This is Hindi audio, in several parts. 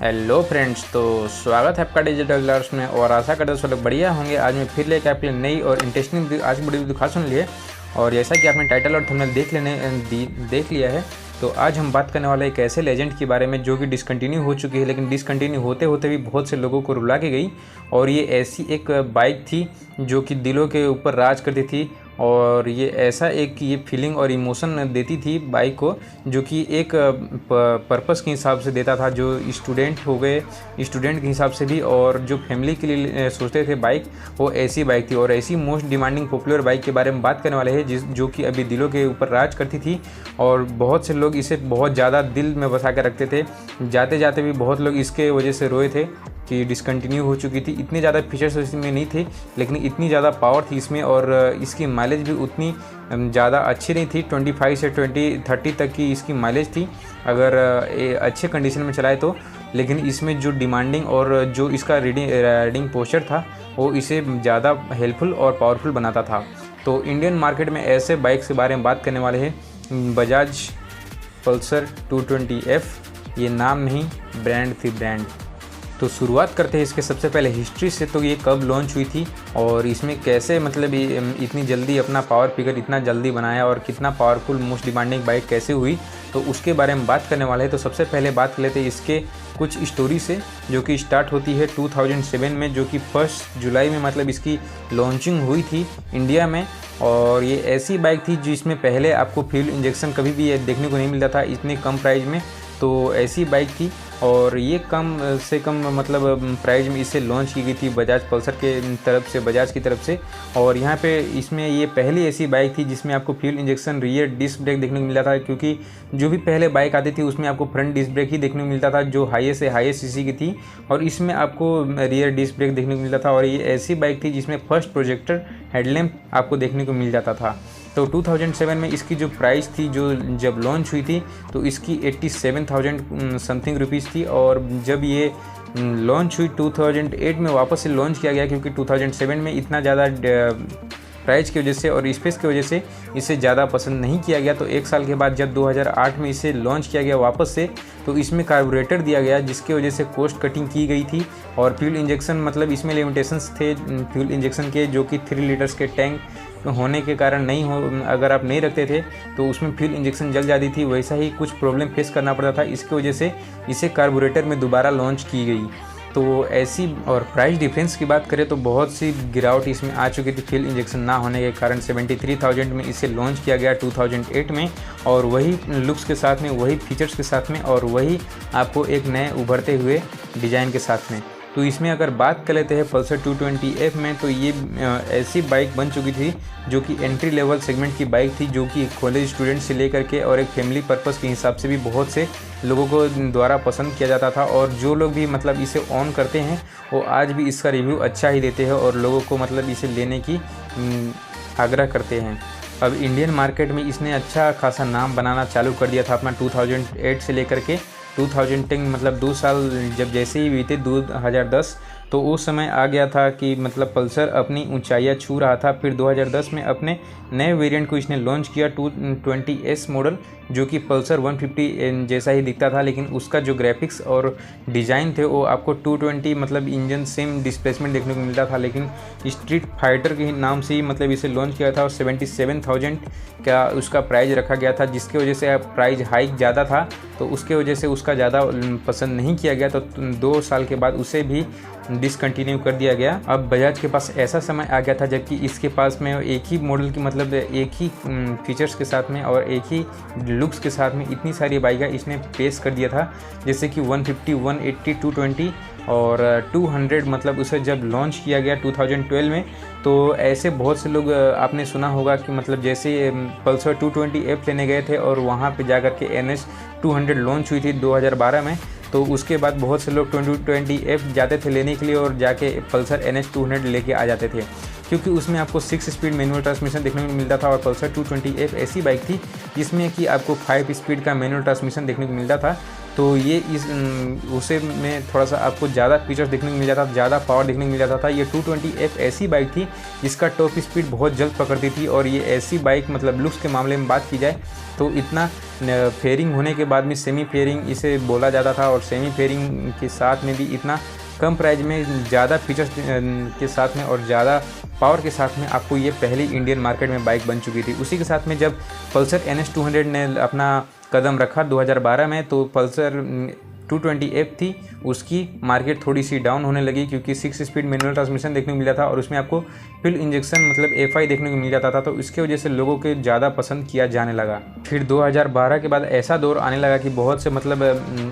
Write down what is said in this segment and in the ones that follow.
हेलो फ्रेंड्स, तो स्वागत है आपका डिजिटल लर्स में। और आशा करते सब लोग बढ़िया होंगे। आज मैं फिर लेकर आपके लिए नई और इंटरेस्टिंग आज की वीडियो दिखा सुन लिए। और जैसा कि आपने टाइटल और थंबनेल देख लिया है, तो आज हम बात करने वाले एक ऐसे लेजेंड के बारे में जो कि डिसकंटिन्यू हो चुकी है, लेकिन डिसकंटिन्यू होते होते भी बहुत से लोगों को रुला के गई। और ये ऐसी एक बाइक थी जो कि दिलों के ऊपर राज करती थी, और ये ऐसा एक ये फीलिंग और इमोशन देती थी बाइक को, जो कि एक पर्पस के हिसाब से देता था। जो स्टूडेंट हो गए, स्टूडेंट के हिसाब से भी, और जो फैमिली के लिए सोचते थे बाइक, वो ऐसी बाइक थी। और ऐसी मोस्ट डिमांडिंग पॉपुलर बाइक के बारे में बात करने वाले हैं जो कि अभी दिलों के ऊपर राज करती थी। और बहुत से लोग इसे बहुत ज़्यादा दिल में बसा के रखते थे। जाते जाते भी बहुत लोग इसके वजह से रोए थे कि डिसकंटिन्यू हो चुकी थी। इतने ज़्यादा फीचर्स इसमें नहीं थे, लेकिन इतनी ज़्यादा पावर थी इसमें, और इसकी माइलेज भी उतनी ज़्यादा अच्छी नहीं थी। 25 से 30 तक की इसकी माइलेज थी अगर अच्छे कंडीशन में चलाए तो। लेकिन इसमें जो डिमांडिंग और जो इसका राइडिंग पोस्चर था, वो इसे ज़्यादा हेल्पफुल और पावरफुल बनाता था। तो इंडियन मार्केट में ऐसे बाइक के बारे में बात करने वाले हैं बजाज पल्सर 220F। ये नाम नहीं, ब्रांड थी, ब्रांड। तो शुरुआत करते हैं इसके सबसे पहले हिस्ट्री से। तो ये कब लॉन्च हुई थी और इसमें कैसे मतलब इतनी जल्दी अपना पावर फिगर इतना जल्दी बनाया, और कितना पावरफुल मोस्ट डिमांडिंग बाइक कैसे हुई, तो उसके बारे में बात करने वाले हैं। तो सबसे पहले बात कर लेते हैं इसके कुछ स्टोरी से, जो कि स्टार्ट होती है 2007 में, जो कि 1 जुलाई में मतलब इसकी लॉन्चिंग हुई थी इंडिया में। और ये ऐसी बाइक थी जिसमें पहले आपको फ्यूल इंजेक्शन कभी भी देखने को नहीं मिलता था इतने कम प्राइस में। तो ऐसी बाइक थी, और ये कम से कम मतलब प्राइस में इसे लॉन्च की गई थी बजाज पल्सर के तरफ से, बजाज की तरफ से। और यहाँ पे इसमें ये पहली ऐसी बाइक थी जिसमें आपको fuel injection rear disc brake देखने को मिला था, क्योंकि जो भी पहले बाइक आती थी उसमें आपको फ्रंट डिस्क ब्रेक ही देखने को मिलता था, जो हाईएस्ट से हाईएस्ट सीसी की थी, और इसमें आपको रियर डिस्क ब्रेक देखने को मिलता था। और ये ऐसी बाइक थी जिसमें फर्स्ट प्रोजेक्टर हेडलैम्प आपको देखने को मिल जाता था। तो 2007 में इसकी जो प्राइस थी, जो जब लॉन्च हुई थी, तो इसकी 87,000 समथिंग रुपीज़ थी। और जब ये लॉन्च हुई 2008 में वापस से लॉन्च किया गया, क्योंकि 2007 में इतना ज़्यादा प्राइस की वजह से और स्पेस की वजह से इसे ज़्यादा पसंद नहीं किया गया। तो एक साल के बाद जब 2008 में इसे लॉन्च किया गया वापस से, तो इसमें कार्बोरेटर दिया गया, जिसकी वजह से कॉस्ट कटिंग की गई थी। और फ्यूल इंजेक्शन मतलब इसमें लिमिटेशंस थे फ्यूल इंजेक्शन के, जो कि 3 लीटर्स के टैंक होने के कारण नहीं हो, अगर आप नहीं रखते थे तो उसमें फ्यूल इंजेक्शन जल जाती थी। वैसा ही कुछ प्रॉब्लम फेस करना पड़ता था, इसकी वजह से इसे कार्बोरेटर में दोबारा लॉन्च की गई। तो ऐसी, और प्राइस डिफरेंस की बात करें तो बहुत सी गिरावट इसमें आ चुकी थी फ्यूल इंजेक्शन ना होने के कारण। 73,000 में इसे लॉन्च किया गया 2008 में, और वही लुक्स के साथ में, वही फीचर्स के साथ में, और वही आपको एक नए उभरते हुए डिज़ाइन के साथ में। तो इसमें अगर बात कर लेते हैं पल्सर 220F में, तो ये ऐसी बाइक बन चुकी थी जो कि एंट्री लेवल सेगमेंट की बाइक थी, जो कि कॉलेज स्टूडेंट से लेकर के और एक फैमिली पर्पस के हिसाब से भी बहुत से लोगों को द्वारा पसंद किया जाता था। और जो लोग भी मतलब इसे ऑन करते हैं, वो आज भी इसका रिव्यू अच्छा ही देते हैं और लोगों को मतलब इसे लेने की आग्रह करते हैं। अब इंडियन मार्केट में इसने अच्छा खासा नाम बनाना चालू कर दिया था अपना 2008 से लेकर के 2010, मतलब 2 साल जब जैसे ही बीते 2010, तो उस समय आ गया था कि मतलब पल्सर अपनी ऊंचाइयां छू रहा था। फिर 2010 में अपने नए वेरिएंट को इसने लॉन्च किया 220S मॉडल, जो कि पल्सर 150 जैसा ही दिखता था, लेकिन उसका जो ग्राफिक्स और डिज़ाइन थे वो आपको 220 मतलब इंजन सेम डिस्प्लेसमेंट देखने को मिलता था। लेकिन स्ट्रीट फाइटर के नाम से ही मतलब इसे लॉन्च किया था, और 77,000 का उसका प्राइस रखा गया था, जिसकी वजह से प्राइस हाइक ज़्यादा था, तो उसके वजह से उसका ज़्यादा पसंद नहीं किया गया। तो 2 साल के बाद उसे भी डिसकंटिन्यू कर दिया गया। अब बजाज के पास ऐसा समय आ गया था जबकि इसके पास में एक ही मॉडल की मतलब एक ही फीचर्स के साथ में और एक ही लुक्स के साथ में इतनी सारी बाइकें इसने पेश कर दिया था, जैसे कि 150, 180, 220 और 200। मतलब उसे जब लॉन्च किया गया 2012 में, तो ऐसे बहुत से लोग आपने सुना होगा कि मतलब जैसे पल्सर 220F लेने गए थे और वहाँ पे जा कर के NS 200 लॉन्च हुई थी 2012 में, तो उसके बाद बहुत से लोग 220F जाते थे लेने के लिए और जाके पल्सर NS 200 लेके आ जाते थे। क्योंकि उसमें आपको 6 स्पीड मैनुअल ट्रांसमिशन देखने को मिलता था और पल्सर 220F ऐसी बाइक थी जिसमें कि आपको 5 स्पीड का मैनुअल ट्रांसमिशन देखने को मिलता था। तो ये उसे में थोड़ा सा आपको ज़्यादा फीचर्स देखने को मिल जाता था, ज़्यादा पावर देखने को मिल जाता था। ये 220F ऐसी बाइक थी जिसका टॉप स्पीड बहुत जल्द पकड़ती थी और ये ऐसी बाइक मतलब लुक्स के मामले में बात की जाए तो इतना फेयरिंग होने के बाद में सेमी फेयरिंग इसे बोला जाता था और सेमी फेयरिंग के साथ में भी इतना कम प्राइस में ज़्यादा फीचर्स के साथ में और ज़्यादा पावर के साथ में आपको ये पहली इंडियन मार्केट में बाइक बन चुकी थी। उसी के साथ में जब पल्सर NS200 ने अपना कदम रखा 2012 में तो पल्सर 220F थी उसकी मार्केट थोड़ी सी डाउन होने लगी क्योंकि 6 स्पीड मैनुअल ट्रांसमिशन देखने को मिला था और उसमें आपको फ्यूल इंजेक्शन मतलब FI देखने को मिल जाता था। तो इसके वजह से लोगों के ज़्यादा पसंद किया जाने लगा। फिर 2012 के बाद ऐसा दौर आने लगा कि बहुत से मतलब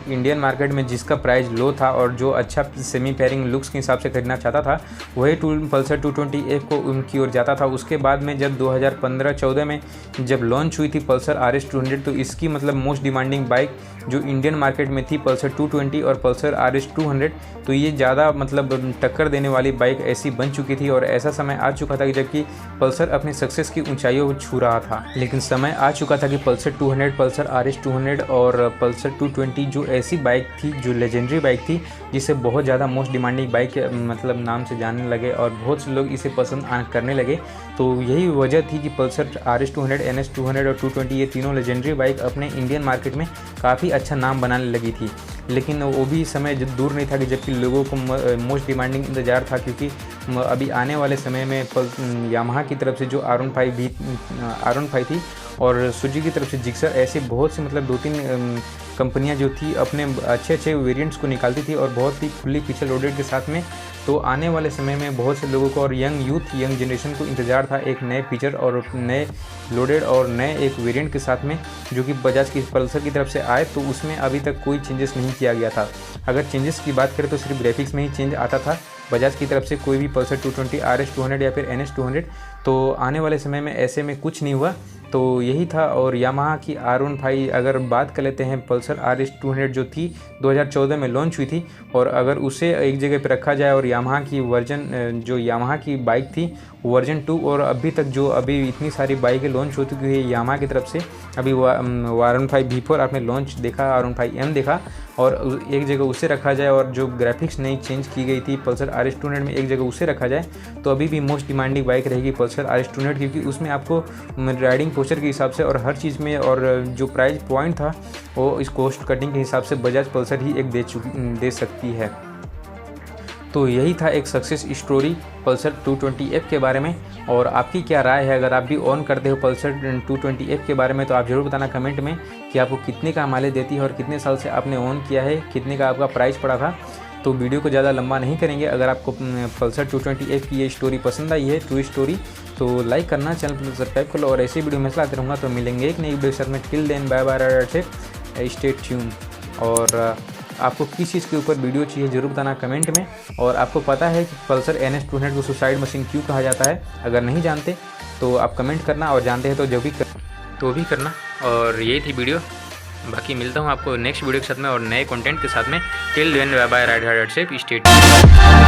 इंडियन मार्केट में जिसका प्राइस लो था और जो अच्छा सेमी फेयरिंग लुक्स के हिसाब से खरीदना चाहता था वही पल्सर 220F को उनकी ओर जाता था। उसके बाद में जब 2015-14 में जब लॉन्च हुई थी पल्सर RS200 तो इसकी मतलब मोस्ट डिमांडिंग बाइक जो इंडियन मार्केट में थी पल्सर 220 और पल्सर RS200 तो ये ज़्यादा मतलब टक्कर देने वाली बाइक ऐसी बन चुकी थी और ऐसा समय आ चुका था कि जबकि पल्सर अपने सक्सेस की ऊंचाइयों को छू रहा था। लेकिन समय आ चुका था कि पल्सर 200, पल्सर RS200 और पल्सर 220 जो ऐसी बाइक थी जो लेजेंडरी बाइक थी जिसे बहुत ज़्यादा मोस्ट डिमांडिंग बाइक मतलब नाम से जानने लगे और बहुत से लोग इसे पसंद करने लगे। तो यही वजह थी कि पल्सर RS200, NS200 और 220 ये तीनों लेजेंडरी बाइक अपने इंडियन मार्केट में काफ़ी अच्छा नाम बनाने लगी थी। लेकिन वो भी समय दूर नहीं था कि जबकि लोगों को मोस्ट डिमांडिंग इंतज़ार था क्योंकि अभी आने वाले समय में यामाहा की तरफ से जो R15 थी और सुजुकी की तरफ से जिक्सर ऐसे बहुत से मतलब 2-3 कंपनियां जो थी अपने अच्छे वेरिएंट्स को निकालती थी और बहुत ही फुल्ली फीचर लोडेड के साथ में। तो आने वाले समय में बहुत से लोगों को और यंग जनरेशन को इंतज़ार था एक नए फीचर और नए लोडेड और नए एक वेरिएंट के साथ में जो कि बजाज की पल्सर की तरफ से आए। तो उसमें अभी तक कोई चेंजेस नहीं किया गया था। अगर चेंजेस की बात करें तो सिर्फ ग्राफिक्स में ही चेंज आता था बजाज की तरफ से कोई भी पल्सर 220, RS200 या फिर NS200। तो आने वाले समय में ऐसे में कुछ नहीं हुआ। तो यही था। और यामाहा की R15 अगर बात कर लेते हैं पल्सर RS200 जो थी 2014 में लॉन्च हुई थी और अगर उसे एक जगह पर रखा जाए और यामाहा की वर्जन जो यामाहा की बाइक थी वर्जन 2 और अभी तक जो अभी इतनी सारी बाइकें लॉन्च हो चुकी है यामाहा की तरफ से। अभी R15 V4 आपने लॉन्च देखा, R15M देखा और एक जगह उसे रखा जाए और जो ग्राफिक्स नई चेंज की गई थी पल्सर RS200 में एक जगह उसे रखा जाए तो अभी भी मोस्ट डिमांडिंग बाइक रहेगी पल्सर RS200 क्योंकि उसमें आपको राइडिंग पोस्चर के हिसाब से और हर चीज़ में और जो प्राइस पॉइंट था वो इस कॉस्ट कटिंग के हिसाब से बजाज पल्सर ही एक दे सकती है। तो यही था एक सक्सेस स्टोरी पल्सर 220F के बारे में। और आपकी क्या राय है? अगर आप भी ऑन करते हो पल्सर 220F के बारे में तो आप ज़रूर बताना कमेंट में कि आपको कितने का माइलेज देती है और कितने साल से आपने ऑन किया है, कितने का आपका प्राइस पड़ा था। तो वीडियो को ज़्यादा लंबा नहीं करेंगे। अगर आपको पल्सर 220F की ये स्टोरी पसंद आई है, ट्रू स्टोरी, तो लाइक करना, चैनल को सब्सक्राइब कर लो और ऐसी वीडियो मैं लाते रहूँगा। तो मिलेंगे एक नई वीडियो के साथ में। Till then bye bye, stay tune. और आपको किस चीज़ के ऊपर वीडियो चाहिए ज़रूर बताना कमेंट में। और आपको पता है कि पल्सर NS200 को सुसाइड मशीन क्यों कहा जाता है? अगर नहीं जानते तो आप कमेंट करना और जानते हैं तो जो भी करना। और यही थी वीडियो। बाकी मिलता हूँ आपको नेक्स्ट वीडियो के साथ में और नए कंटेंट के साथ में। Till then bye bye, ride hard safe, stay tuned.